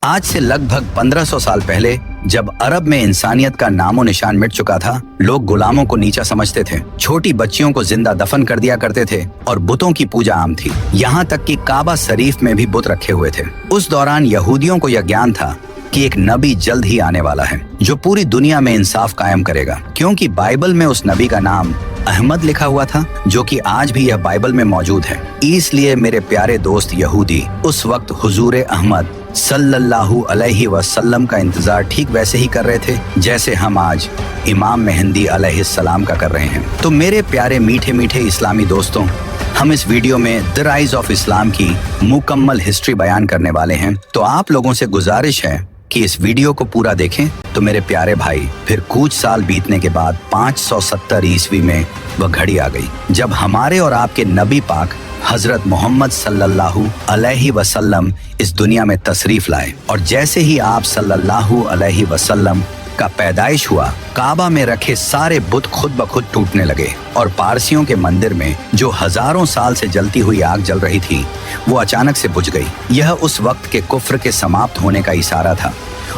आज से लगभग 1500 साल पहले जब अरब में इंसानियत का नामो निशान मिट चुका था, लोग गुलामों को नीचा समझते थे, छोटी बच्चियों को जिंदा दफन कर दिया करते थे और बुतों की पूजा आम थी। यहाँ तक कि काबा शरीफ में भी बुत रखे हुए थे। उस दौरान यहूदियों को यह ज्ञान था कि एक नबी जल्द ही आने वाला है जो पूरी दुनिया में इंसाफ कायम करेगा, क्योंकि बाइबल में उस नबी का नाम अहमद लिखा हुआ था, जो कि आज भी यह बाइबल में मौजूद है। इसलिए मेरे प्यारे दोस्त यहूदी उस वक्त हुजूर अहमद सल्लल्लाहु अलैहि वसल्लम का इंतजार ठीक वैसे ही कर रहे थे जैसे हम आज इमाम मेहंदी अलैहिस्सलाम का कर रहे हैं। तो मेरे प्यारे मीठे मीठे इस्लामी दोस्तों, हम इस वीडियो में द राइज ऑफ इस्लाम की मुकम्मल हिस्ट्री बयान करने वाले हैं। तो आप लोगों से गुजारिश है कि इस वीडियो को पूरा देखें। तो मेरे प्यारे भाई, फिर कुछ साल बीतने के बाद 570 ईस्वी में वह घड़ी आ गई जब हमारे और आपके नबी पाक हजरत मोहम्मद सल्लल्लाहु अलैहि वसल्लम इस दुनिया में तशरीफ लाए। और जैसे ही आप सल्लल्लाहु अलैहि वसल्लम का पैदाइश हुआ, काबा में रखे सारे बुत खुद ब खुद टूटने लगे और पारसियों के मंदिर में जो हजारों साल से जलती हुई आग जल रही थी वो अचानक से बुझ गई। यह उस वक्त के कुफ्र के समाप्त होने का इशारा था।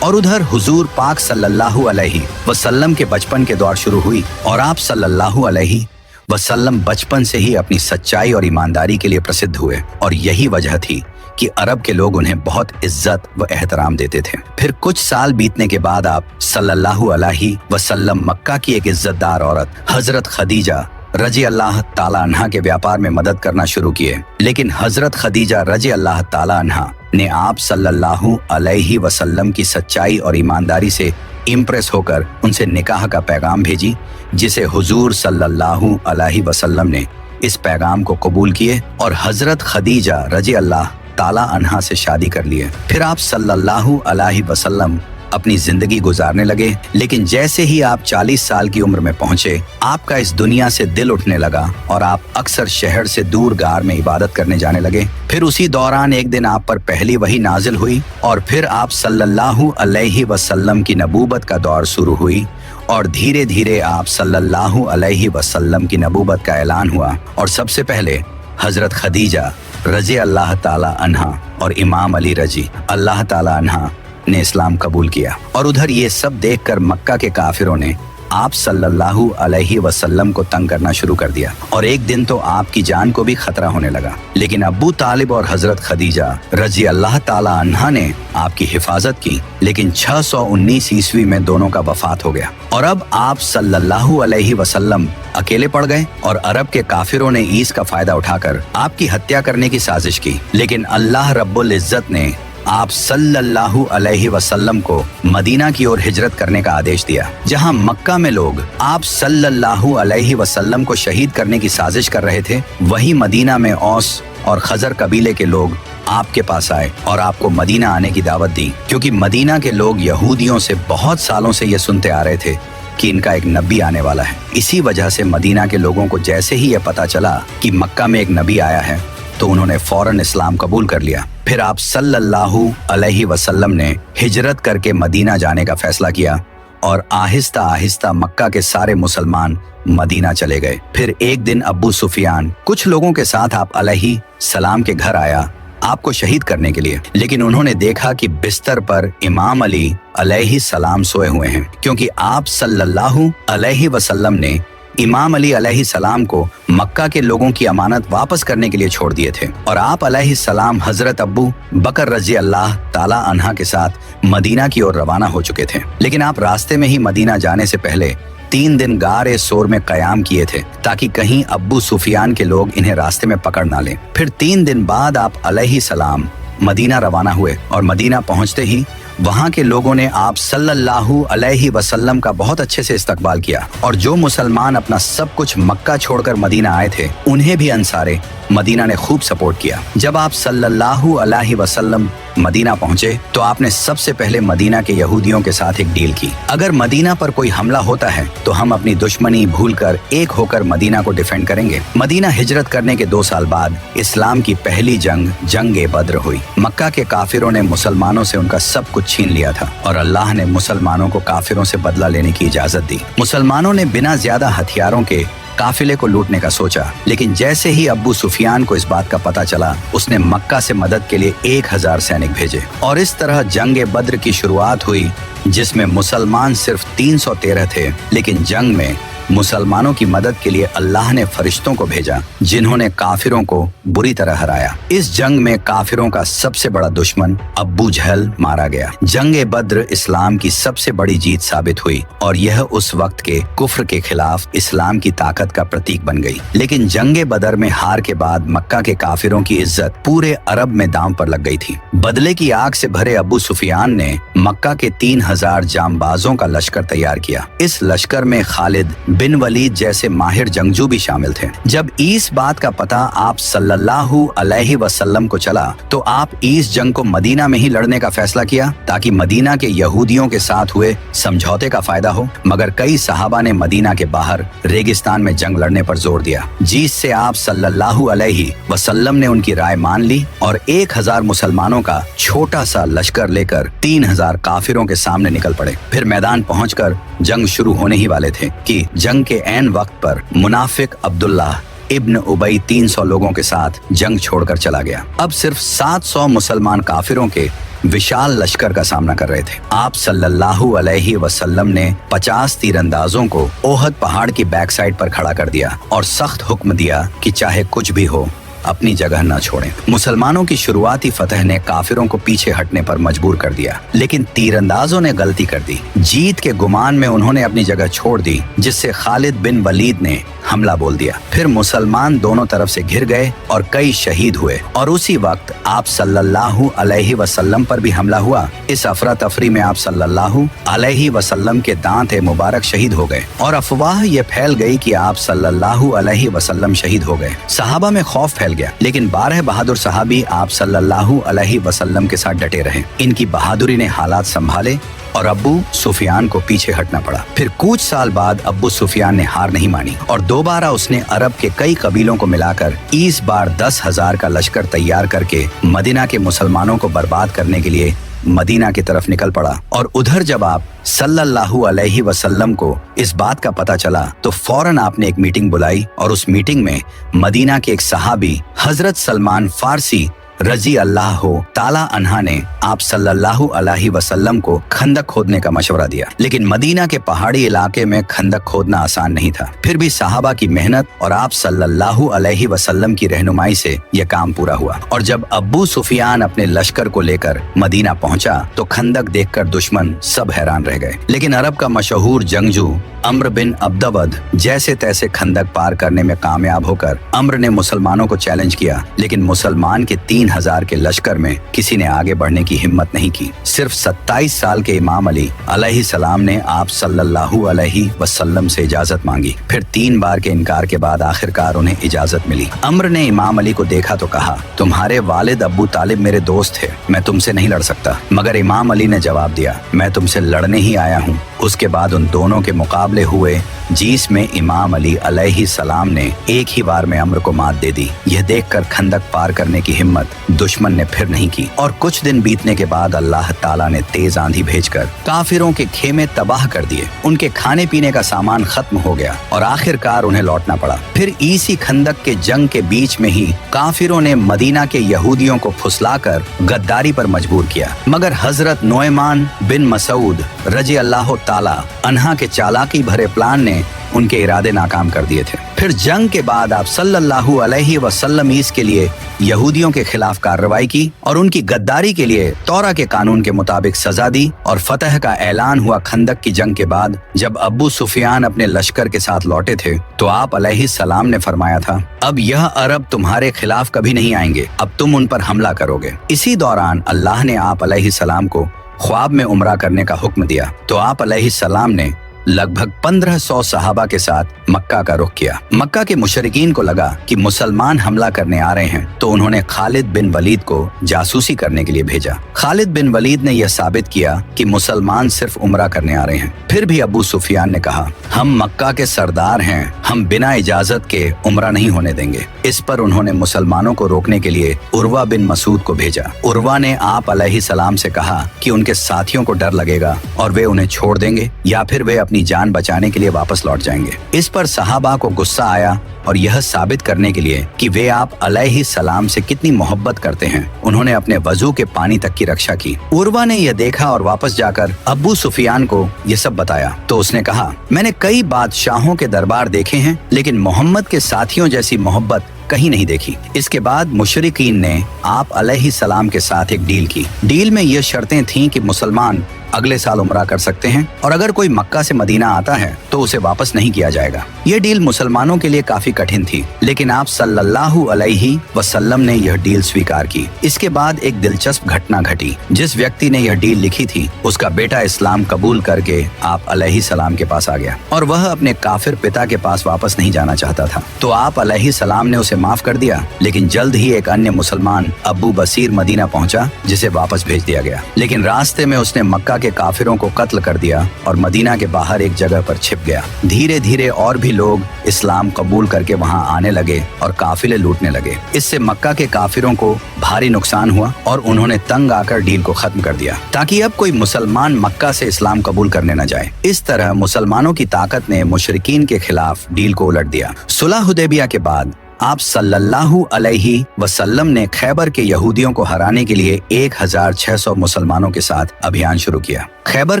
और उधर हुजूर पाक सल्लल्लाहु अलैहि वसल्लम के बचपन के दौर शुरू हुई और आप सल्लल्लाहु अलैहि वसल्लम बचपन से ही अपनी सच्चाई और ईमानदारी के लिए प्रसिद्ध हुए और यही वजह थी कि अरब के लोग उन्हें बहुत इज्जत व एहतराम देते थे। फिर कुछ साल बीतने के बाद आप सल्लल्लाहु अलैहि वसल्लम मक्का की एक इज्जतदार औरत हजरत खदीजा रजी अल्लाह ताला अन्हा के व्यापार में मदद करना शुरू किए। लेकिन हजरत खदीजा रजी अल्लाह ताला अन्हा ने आप सल्लल्लाहु अलैहि वसल्लम की सच्चाई और ईमानदारी से इम्प्रेस होकर उनसे निकाह का पैगाम भेजी, जिसे हुजूर सल्लल्लाहु अलैहि वसल्लम ने इस पैगाम को कबूल किए और हजरत खदीजा रजी अल्लाह ताला अन्हा से शादी कर लिए। फिर आप सल्लल्लाहु अलैहि वसल्लम अपनी जिंदगी गुजारने लगे। लेकिन जैसे ही आप 40 साल की उम्र में पहुंचे, आपका इस दुनिया से दिल उठने लगा और आप अक्सर शहर से दूर गार में इबादत करने जाने लगे। फिर उसी दौरान एक दिन आप पर पहली वही नाजिल हुई और फिर आप सल्लल्लाहु अलैहि वसल्लम की नबूवत का दौर शुरू हुई और धीरे धीरे आप सल्लल्लाहु अलैहि वसल्लम की नबूवत का ऐलान हुआ और सबसे पहले हजरत खदीजा रजी अल्लाह ताला अन्हा और इमाम अली रजी अल्लाह ताला अन्हा ने इस्लाम कबूल किया। और उधर ये सब देखकर मक्का के काफिरों ने आप सल्लल्लाहु अलैहि वसल्लम को तंग करना शुरू कर दिया और एक दिन तो आपकी जान को भी खतरा होने लगा। लेकिन अबू तालिब और हजरत खदीजा रजी अल्लाह ताला अन्हा ने आपकी हिफाजत की। लेकिन 619 ईस्वी में दोनों का वफात हो गया और अब आप सल्लल्लाहु अलैहि वसल्लम अकेले पड़ गए और अरब के काफिरों ने इसका फायदा उठाकर आपकी हत्या करने की साजिश की। लेकिन अल्लाह रब्बुल इज्जत ने आप सल्लल्लाहु अलैहि वसल्लम को मदीना की ओर हिजरत करने का आदेश दिया। जहां मक्का में लोग आप सल्लल्लाहु अलैहि वसल्लम को शहीद करने की साजिश कर रहे थे, वहीं मदीना में औस और खजर कबीले के लोग आपके पास आए और आपको मदीना आने की दावत दी, क्योंकि मदीना के लोग यहूदियों से बहुत सालों से ये सुनते आ रहे थे कि इनका एक नबी आने वाला है। इसी वजह से मदीना के लोगों को जैसे ही यह पता चला कि मक्का में एक नबी आया है तो उन्होंने फौरन इस्लाम कबूल कर लिया। फिर आप सल्लल्लाहु अलैहि वसल्लम ने हिजरत करके मदीना जाने का फैसला किया और आहिस्ता आहिस्ता मक्का के सारे मुसलमान मदीना चले गए। फिर एक दिन अब्बू सुफियान कुछ लोगों के साथ आप अलैहि सलाम के घर आया आपको शहीद करने के लिए। लेकिन उन्होंने देखा कि बिस्तर पर इमाम अली अलैहि सलाम सोए हुए हैं, क्योंकि आप सल्लल्लाहु अलैहि वसल्लम ने इमाम अली अलैहि सलाम को मक्का के लोगों की अमानत वापस करने के लिए छोड़ दिए थे और आप अलैहि सलाम हजरत अब्बू बकर रजी अल्लाह ताला अन्हा के साथ मदीना की ओर रवाना हो चुके थे। लेकिन आप रास्ते में ही मदीना जाने से पहले 3 दिन गारे सोर में कयाम किए थे ताकि कहीं अब्बू सुफियान के लोग इन्हें रास्ते में पकड़ ना लें। फिर 3 दिन बाद आप अलैहि सलाम मदीना रवाना हुए और मदीना पहुंचते ही वहां के लोगों ने आप सल्लल्लाहु अलैहि वसल्लम का बहुत अच्छे से इस्तकबाल किया और जो मुसलमान अपना सब कुछ मक्का छोड़कर मदीना आए थे उन्हें भी अंसारे मदीना ने खूब सपोर्ट किया। जब आप सल्लल्लाहु अलैहि वसल्लम मदीना पहुंचे तो आपने सबसे पहले मदीना के यहूदियों के साथ एक डील की। अगर मदीना पर कोई हमला होता है तो हम अपनी दुश्मनी भूलकर एक होकर मदीना को डिफेंड करेंगे। मदीना हिजरत करने के 2 साल बाद इस्लाम की पहली जंग बद्र हुई। मक्का के काफिरों ने मुसलमानों से उनका सब कुछ छीन लिया था और अल्लाह ने मुसलमानों को काफिरों से बदला लेने की इजाजत दी। मुसलमानों ने बिना ज्यादा हथियारों के काफिले को लूटने का सोचा, लेकिन जैसे ही अब्बू सुफियान को इस बात का पता चला, उसने मक्का से मदद के लिए 1000 सैनिक भेजे और इस तरह जंग बद्र की शुरुआत हुई, जिसमें मुसलमान सिर्फ 313 थे। लेकिन जंग में मुसलमानों की मदद के लिए अल्लाह ने फरिश्तों को भेजा, जिन्होंने काफिरों को बुरी तरह हराया। इस जंग में काफिरों का सबसे बड़ा दुश्मन अब्बू जहल मारा गया। जंग बद्र इस्लाम की सबसे बड़ी जीत साबित हुई और यह उस वक्त के कुफ्र के खिलाफ इस्लाम की ताकत का प्रतीक बन गई। लेकिन जंग बदर में हार के बाद मक्का के काफिरों की इज्जत पूरे अरब में दांव पर लग गई थी। बदले की आग से भरे अब्बू सुफियान ने मक्का के 3000 जांबाजों का लश्कर तैयार किया। इस लश्कर में खालिद बिन वलीद जैसे माहिर जंगजू भी शामिल थे। जब इस बात का पता आप सल्लल्लाहु अलैहि वसल्लम को चला, तो आप इस जंग को मदीना में ही लड़ने का फैसला किया, ताकि मदीना के यहूदियों के साथ हुए समझौते का फायदा हो। मगर कई सहाबा ने मदीना के बाहर रेगिस्तान में जंग लड़ने पर जोर दिया, जिससे आप सल्लल्लाहु अलैहि वसल्लम ने उनकी राय मान ली और 1000 मुसलमानों का छोटा सा लश्कर लेकर 3000 काफिरों के सामने निकल पड़े। फिर मैदान पहुंचकर जंग शुरू होने ही वाले थे कि जंग के ऐन वक्त पर मुनाफिक अब्दुल्लाह इब्न उबई 300 लोगों के साथ जंग छोड़कर चला गया। अब सिर्फ 700 मुसलमान काफिरों के विशाल लश्कर का सामना कर रहे थे। आप सल्लल्लाहु अलैहि वसल्लम ने 50 तीरंदाजों को ओहद पहाड़ की बैक साइड पर खड़ा कर दिया और सख्त हुक्म दिया कि चाहे कुछ भी हो, अपनी जगह न छोड़ें। मुसलमानों की शुरुआती फतह ने काफिरों को पीछे हटने पर मजबूर कर दिया, लेकिन तीरंदाजों ने गलती कर दी। जीत के गुमान में उन्होंने अपनी जगह छोड़ दी, जिससे खालिद बिन वलीद ने हमला बोल दिया। फिर मुसलमान दोनों तरफ से घिर गए और कई शहीद हुए और उसी वक्त आप सल्लल्लाहु अलैहि वसल्लम पर भी हमला हुआ। इस अफरा तफरी में आप सल्लल्लाहु अलैहि वसल्लम के दांत मुबारक शहीद हो गए और अफवाह ये फैल गई कि आप सल्लल्लाहु अलैहि वसल्लम शहीद हो गए। सहाबा में खौफ फैल गया, लेकिन 12 बहादुर सहाबी आप सल्लल्लाहु अलैहि वसल्लम के साथ डटे रहे। इनकी बहादुरी ने हालात संभाले और अब्बू सुफियान को पीछे हटना पड़ा। फिर कुछ साल बाद अब्बू सुफियान ने हार नहीं मानी और दोबारा उसने अरब के कई कबीलों को मिलाकर इस बार 10,000 का लश्कर तैयार करके मदीना के मुसलमानों को बर्बाद करने के लिए मदीना की तरफ निकल पड़ा। और उधर जब आप सल्लल्लाहु अलैहि वसल्लम को इस बात का पता चला, तो फौरन आपने एक मीटिंग बुलाई और उस मीटिंग में मदीना के एक सहाबी हजरत सलमान फारसी रजी अल्लाह हो ताला अन्हा ने आप सल्लल्लाहु अलैहि वसल्लम को खंदक खोदने का मशवरा दिया। लेकिन मदीना के पहाड़ी इलाके में खंदक खोदना आसान नहीं था। फिर भी सहाबा की मेहनत और आप सल्लल्लाहु अलैहि वसल्लम की रहनुमाई से यह काम पूरा हुआ। और जब अब्बू सुफियान अपने लश्कर को लेकर मदीना पहुंचा, तो खंदक देखकर दुश्मन सब हैरान रह गए। लेकिन अरब का मशहूर जंगजू अम्र बिन अब्दवद जैसे तैसे खंदक पार करने में कामयाब होकर अम्र ने मुसलमानों को चैलेंज किया, लेकिन मुसलमान के 3000 के लश्कर में किसी ने आगे बढ़ने की हिम्मत नहीं की। सिर्फ 27 साल के इमाम अली अलैहि सलाम ने आप सल्लल्लाहु अलैहि वसल्लम से इजाजत मांगी। फिर 3 बार के इनकार के बाद आखिरकार उन्हें इजाजत मिली। अम्र ने इमाम अली को देखा तो कहा, तुम्हारे वालिद अब्बू तालिब मेरे दोस्त थे, मैं तुमसे नहीं लड़ सकता। मगर इमाम अली ने जवाब दिया, मैं तुमसे लड़ने ही आया हूँ। उसके बाद उन दोनों के मुकाबले हुए, जिसमें इमाम अली अलैहि सलाम ने एक ही बार में अम्र को मात दे दी। यह देखकर खंदक पार करने की हिम्मत दुश्मन ने फिर नहीं की और कुछ दिन बीतने के बाद अल्लाह ताला ने तेज आंधी भेजकर काफिरों के खेमे तबाह कर दिए। उनके खाने पीने का सामान खत्म हो गया और आखिरकार उन्हें लौटना पड़ा। फिर इसी खंदक के जंग के बीच में ही काफिरों ने मदीना के यहूदियों को फुसलाकर गद्दारी पर मजबूर किया। मगर हजरत नोएमान बिन मसूद रजी अल्लाह ताला अन्हा के चालाकी भरे प्लान ने उनके इरादे नाकाम कर दिए थे। फिर जंग के बाद आप सल्लल्लाहु अलैहि वसल्लम इसके लिए यहूदियों के खिलाफ कार्रवाई की और उनकी गद्दारी के लिए तौरा के कानून के मुताबिक सजा दी और फतह का ऐलान हुआ। खंदक की जंग के बाद जब अब्बू सुफियान अपने लश्कर के साथ लौटे थे, तो आप अलैहि सलाम ने फरमाया था, अब यह अरब तुम्हारे खिलाफ कभी नहीं आएंगे, अब तुम उन पर हमला करोगे। इसी दौरान अल्लाह ने आप अलैहि सलाम को ख्वाब में उम्रा करने का हुक्म दिया, तो आप अलैहि सलाम ने लगभग 1500 सहाबा के साथ मक्का का रुख किया। मक्का के मुशरिकीन को लगा कि मुसलमान हमला करने आ रहे हैं, तो उन्होंने खालिद बिन वलीद को जासूसी करने के लिए भेजा। खालिद बिन वलीद ने यह साबित किया कि मुसलमान सिर्फ उम्रा करने आ रहे हैं। फिर भी अबू सुफियान ने कहा, हम मक्का के सरदार हैं, हम बिना इजाजत के उम्रा नहीं होने देंगे। इस पर उन्होंने मुसलमानों को रोकने के लिए उर्वा बिन मसूद को भेजा। उर्वा ने आप अलैहि सलाम से कहा कि उनके साथियों को डर लगेगा और वे उन्हें छोड़ देंगे या फिर वे अपनी जान बचाने के लिए वापस लौट जाएंगे। इस पर सहाबा को गुस्सा आया और यह साबित करने के लिए कि वे आप अलैहिस्सलाम से कितनी मोहब्बत करते हैं, उन्होंने अपने वजू के पानी तक की रक्षा की। उर्वा ने यह देखा और वापस जाकर अब्बू सुफियान को यह सब बताया तो उसने कहा, मैंने कई बादशाहों के दरबार देखे हैं, लेकिन मोहम्मद के साथियों जैसी मोहब्बत कहीं नहीं देखी। इसके बाद मुशरिकीन ने आप अलैहिस्सलाम के साथ एक डील की। डील में ये शर्तें थीं कि मुसलमान अगले साल उम्रा कर सकते हैं और अगर कोई मक्का से मदीना आता है तो उसे वापस नहीं किया जाएगा। ये डील मुसलमानों के लिए काफी कठिन थी, लेकिन आप सल्लल्लाहु अलैहि वसल्लम ने यह डील स्वीकार की। इसके बाद एक दिलचस्प घटना घटी। जिस व्यक्ति ने यह डील लिखी थी उसका बेटा इस्लाम कबूल करके आप अलैहिस्सलाम के पास आ गया और वह अपने काफिर पिता के पास वापस नहीं जाना चाहता था, तो आप अलैहिस्सलाम ने उसे माफ कर दिया। लेकिन जल्द ही एक अन्य मुसलमान अब्बू बसीर मदीना पहुंचा, जिसे वापस भेज दिया गया। लेकिन रास्ते में उसने मक्का के काफिरों को कत्ल कर दिया और मदीना के बाहर एक जगह पर छिप गया। धीरे धीरे और भी लोग इस्लाम कबूल करके वहां आने लगे और काफिले लूटने लगे। इससे मक्का के काफिरों को भारी नुकसान हुआ और उन्होंने तंग आकर डील को खत्म कर दिया ताकि अब कोई मुसलमान मक्का से इस्लाम कबूल करने न जाए। इस तरह मुसलमानों की ताकत ने मुशरिकीन के खिलाफ डील को उलट दिया। सुलह हुदैबिया के बाद आप सल्लल्लाहु अलैहि वसल्लम ने खैबर के यहूदियों को हराने के लिए 1600 मुसलमानों के साथ अभियान शुरू किया। खैबर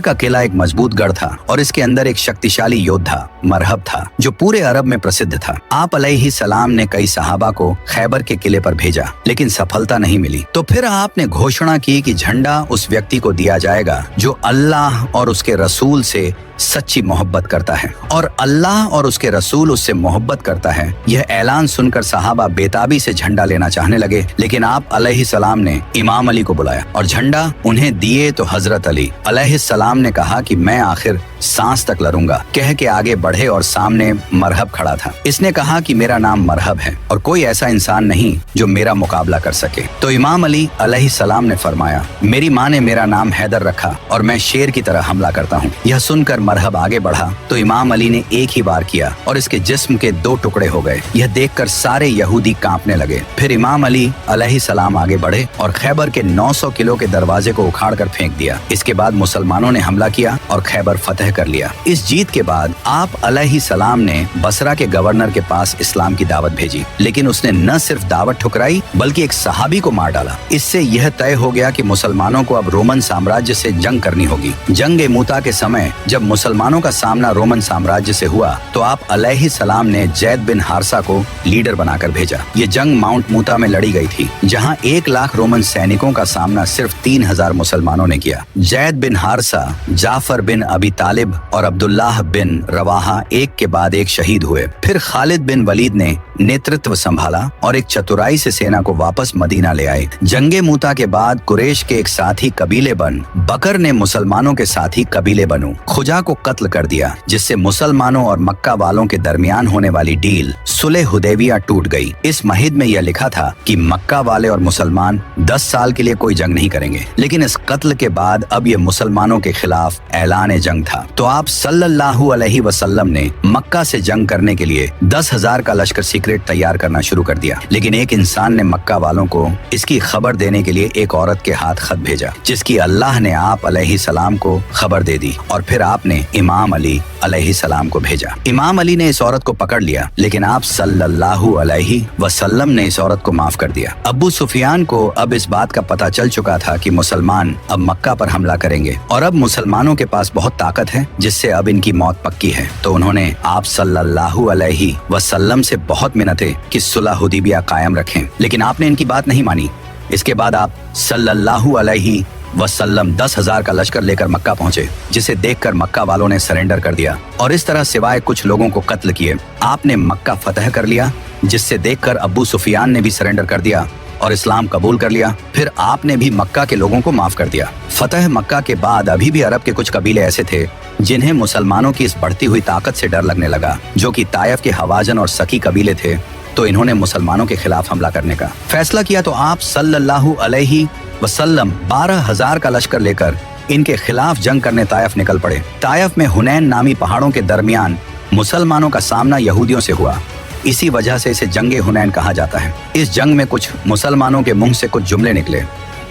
का किला एक मजबूत गढ़ था और इसके अंदर एक शक्तिशाली योद्धा मरहब था जो पूरे अरब में प्रसिद्ध था। आप अलैहिस्सलाम ने कई सहाबा को खैबर के किले पर भेजा, लेकिन सफलता नहीं मिली। तो फिर आपने घोषणा की कि झंडा उस व्यक्ति को दिया जाएगा जो अल्लाह और उसके रसूल से सच्ची मोहब्बत करता है, और अल्लाह और उसके रसूल उससे मोहब्बत करता है। यह ऐलान सुनकर सहाबा बेताबी से झंडा लेना चाहने लगे, लेकिन आप अलैहिस्सलाम ने इमाम अली को बुलाया और झंडा उन्हें दिए तो हजरत अली अलैहिस्सलाम ने कहा कि मैं आखिर सांस तक लड़ूंगा, कह के आगे बढ़े और सामने मरहब खड़ा था। इसने कहा कि मेरा नाम मरहब है और कोई ऐसा इंसान नहीं जो मेरा मुकाबला कर सके। तो इमाम अली अलैहिस्सलाम ने फरमाया, मेरी माँ ने मेरा नाम हैदर रखा और मैं शेर की तरह हमला करता हूँ। यह सुनकर मरहब आगे बढ़ा तो इमाम अली ने एक ही बार किया और इसके जिस्म के 2 टुकड़े हो गए। यह देखकर सारे यहूदी कांपने लगे। फिर इमाम अली अलैहिस्सलाम आगे बढ़े और खैबर के 900 किलो के दरवाजे को उखाड़ कर फेंक दिया। इसके बाद मुसलमानों ने हमला किया और खैबर फतह कर लिया। इस जीत के बाद आप अलैहिस्सलाम ने बसरा के गवर्नर के पास इस्लाम की दावत भेजी, लेकिन उसने न सिर्फ दावत ठुकराई बल्कि एक सहाबी को मार डाला। इससे यह तय हो गया कि मुसलमानों को अब रोमन साम्राज्य से जंग करनी होगी। जंग मूता के समय जब मुसलमानों का सामना रोमन साम्राज्य से हुआ तो आप अलैहिस्सलाम ने जैद बिन हारसा को लीडर बनाकर भेजा। ये जंग माउंट मूता में लड़ी गई थी, जहां 1 लाख रोमन सैनिकों का सामना सिर्फ 3000 मुसलमानों ने किया। जैद बिन हारसा, जाफर बिन अबी तालिब और अब्दुल्लाह बिन रवाहा एक के बाद एक शहीद हुए। फिर खालिद बिन वलीद ने नेतृत्व संभाला और एक चतुराई से सेना को वापस मदीना ले आए। जंगे मूता के बाद कुरैश के एक साथी कबीले बन बकर ने मुसलमानों के साथी कबीले बनु खुजा को कत्ल कर दिया, जिससे मुसलमानों और मक्का वालों के दरमियान होने वाली डील सुलह हुदैबिया टूट गई। इस महिद में यह लिखा था कि मक्का वाले और मुसलमान 10 साल के लिए कोई जंग नहीं करेंगे, लेकिन इस कत्ल के बाद अब यह मुसलमानों के खिलाफ ऐलान जंग था। तो आप सल्लल्लाहु अलैहि वसल्लम ने मक्का से जंग करने के लिए 10,000 का लश्कर सीक्रेट तैयार करना शुरू कर दिया। लेकिन एक इंसान ने मक्का वालों को इसकी खबर देने के लिए एक औरत के हाथ खत भेजा, जिसकी अल्लाह ने आप अलैहिस्सलाम को खबर दे दी और फिर आपने इमाम अली अलैहिस्सलाम को भेजा। इमाम अली ने इस औरत को पकड़ लिया, लेकिन आप सल्लल्लाहु अलैहि वसल्लम ने इस औरत को माफ कर दिया। अब्बू सुफियान को अब इस बात का पता चल चुका था कि मुसलमान अब मक्का पर हमला करेंगे और अब मुसलमानों के पास बहुत ताकत है, जिससे अब इनकी मौत पक्की है। तो उन्होंने आप सल्लल्लाहु अलैहि वसल्लम से बहुत मिन्नतें कि सुलह हुदैबिया कायम रखें, लेकिन आपने इनकी बात नहीं मानी। इसके बाद आप सल्लल्लाहु अलैहि वसल्लम 10,000 का लश्कर लेकर मक्का पहुंचे, जिसे देखकर मक्का वालों ने सरेंडर कर दिया और इस तरह सिवाय कुछ लोगों को कत्ल किए आपने मक्का फतह कर लिया, जिससे देखकर अब्बू सुफियान ने भी सरेंडर कर दिया और इस्लाम कबूल कर लिया। फिर आपने भी मक्का के लोगों को माफ कर दिया। फतह मक्का के बाद अभी भी अरब के कुछ कबीले ऐसे थे जिन्हें मुसलमानों की इस बढ़ती हुई ताकत से डर लगने लगा, जो कि ताइफ के हवाजन और सकी कबीले थे। तो इन्होंने मुसलमानों के खिलाफ हमला करने का फैसला किया। तो आप सल्लल्लाहु अलैहि वसल्लम 12,000 का लश्कर लेकर इनके खिलाफ जंग करने ताइफ निकल पड़े। ताइफ में हुनैन नामी पहाड़ों के दरमियान मुसलमानों का सामना यहूदियों से हुआ। इसी वजह से इसे जंगे हुनैन कहा जाता है। इस जंग में कुछ मुसलमानों के मुंह से कुछ जुमले निकले।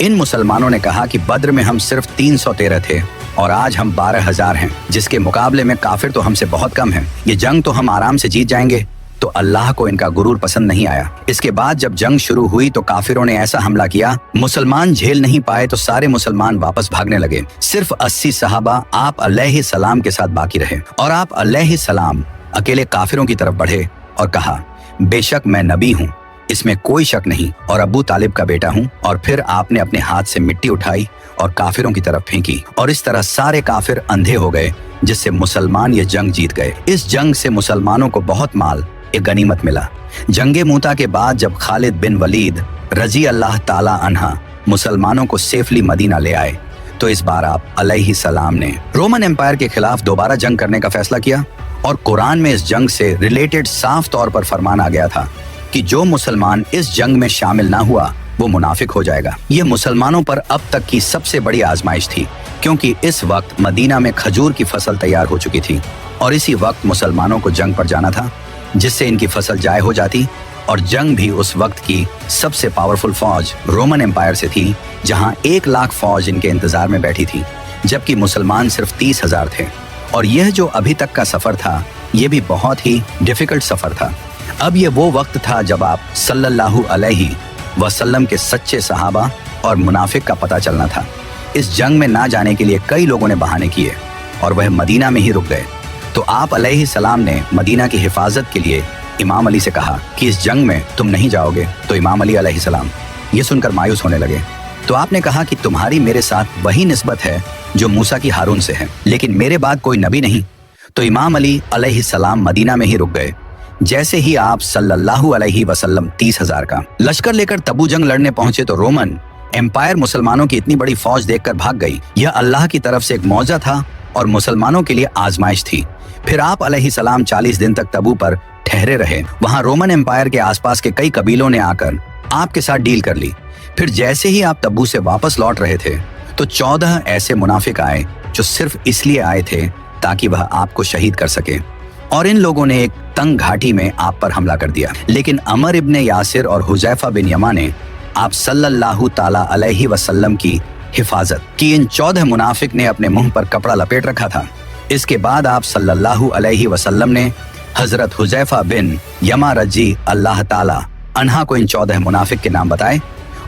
इन मुसलमानों ने कहा कि बद्र में हम सिर्फ 313 थे और आज हम 12,000 हैं, जिसके मुकाबले में काफिर तो हमसे बहुत कम हैं। ये जंग तो हम आराम से जीत जाएंगे। तो अल्लाह को इनका गुरूर पसंद नहीं आया। इसके बाद जब जंग शुरू हुई तो काफिरों ने ऐसा हमला किया, मुसलमान झेल नहीं पाए तो सारे मुसलमान वापस भागने लगे। सिर्फ 80 सहाबा आप अलैहिस्सलाम के साथ बाकी रहे और आप अलैहिस्सलाम अकेले काफिरों की तरफ बढ़े और कहा, बेशक मैं नबी हूँ, इसमें कोई शक नहीं, और अबू तालिब का बेटा हूँ। और फिर आपने अपने हाथ से मिट्टी उठाई और काफिरों की तरफ फेंकी और इस तरह सारे काफिर अंधे हो गए, जिससे मुसलमान ये जंग जीत गए। इस जंग से मुसलमानों को बहुत माल एक गनीमत मिला। जंगे मूता के बाद जब खालिद बिन वलीद रजी अल्लाह ताला अन्हा मुसलमानों को सेफली मदीना ले आए तो इस बार आप अलैहिस्सलाम ने रोमन एम्पायर के खिलाफ दोबारा जंग करने का फैसला किया और कुरान में इस जंग से रिलेटेड साफ तौर पर फरमान आ गया था कि जो मुसलमान इस जंग में शामिल ना हुआ वो मुनाफिक हो जाएगा। ये मुसलमानों पर अब तक की सबसे बड़ी आजमाइश थी, क्योंकि इस वक्त मदीना में खजूर की फसल तैयार हो चुकी थी और इसी वक्त मुसलमानों को जंग पर जाना था, जिससे इनकी फसल जाय हो जाती। और जंग भी उस वक्त की सबसे पावरफुल फौज रोमन एम्पायर से थी, जहां 1 लाख फौज इनके इंतजार में बैठी थी, जबकि मुसलमान सिर्फ 30,000 थे। और यह जो अभी तक का सफर था, ये भी बहुत ही डिफिकल्ट सफर था। अब ये वो वक्त था जब आप सल्लल्लाहु अलैहि वसल्लम के सच्चे सहाबा और मुनाफिक का पता चलना था। इस जंग में ना जाने के लिए कई लोगों ने बहाने किए और वह मदीना में ही रुक गए। तो आप अलैहिस्सलाम ने मदीना की हिफाजत के लिए इमाम अली से कहा कि इस जंग में तुम नहीं जाओगे। तो इमाम अली अलैहिस्सलाम ये सुनकर मायूस होने लगे। तो आपने कहा कि तुम्हारी मेरे साथ वही निस्बत है जो मूसा की हारून से है, लेकिन मेरे बाद कोई नबी नहीं। तो इमाम अली अलैहिस्सलाम मदीना में ही रुक गए। जैसे ही आप सल्लल्लाहु अलैहि वसल्लम 30,000 का लश्कर लेकर तबू जंग लड़ने पहुंचे तो रोमन एम्पायर मुसलमानों की इतनी बड़ी फौज देखकर भाग गई। यह अल्लाह की तरफ से एक मौजा था और मुसलमानों के लिए आजमाइश थी। फिर आप अलैहिस्सलाम 40 दिन तक तबू पर ठहरे रहे। वहां रोमन एम्पायर के आसपास के कई कबीलों ने आकर आपके साथ डील कर ली। फिर जैसे ही आप तबू से वापस लौट रहे थे तो 14 ऐसे मुनाफिक आए जो सिर्फ इसलिए आए थे ताकि वह आपको शहीद कर सके, और इन लोगों ने एक तंग घाटी में आप पर हमला कर दिया। लेकिन अमर इब्ने यासिर और हुजैफा बिन यमा ने आप सल्लल्लाहु ताला अलैहि वसल्लम की हिफाजत की। इन 14 मुनाफिक ने अपने मुंह पर कपड़ा लपेट रखा था। इसके बाद आप सल्लल्लाहु अलैहि वसल्लम ने हजरत हुजैफा बिन यमा रजी अल्लाह ताला अन्हा को इन 14 मुनाफिक के नाम बताए,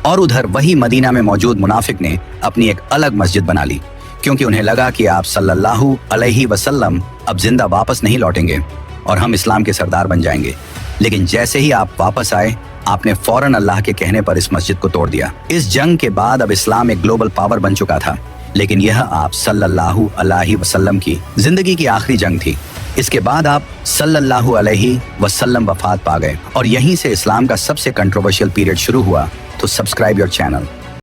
और उधर वही मदीना में मौजूद मुनाफिक ने अपनी एक अलग मस्जिद बना ली, क्योंकि उन्हें लगा कि आप सल्लल्लाहु अलैहि वसल्लम अब जिंदा वापस नहीं लौटेंगे और हम इस्लाम के सरदार बन जाएंगे। लेकिन जैसे ही आप वापस आए, आपने फौरन अल्लाह के कहने पर इस मस्जिद को तोड़ दिया। इस जंग के बाद अब इस्लाम एक ग्लोबल पावर बन चुका था, लेकिन यह आप सल्लल्लाहु अलैहि वसल्लम की जिंदगी की आखिरी जंग थी। इसके बाद आप सल्लल्लाहु अलैहि वसल्लम वफात पा गए और यहीं से इस्लाम का सबसे कंट्रोवर्शियल पीरियड शुरू हुआ। तो सब्सक्राइब योर चैनल।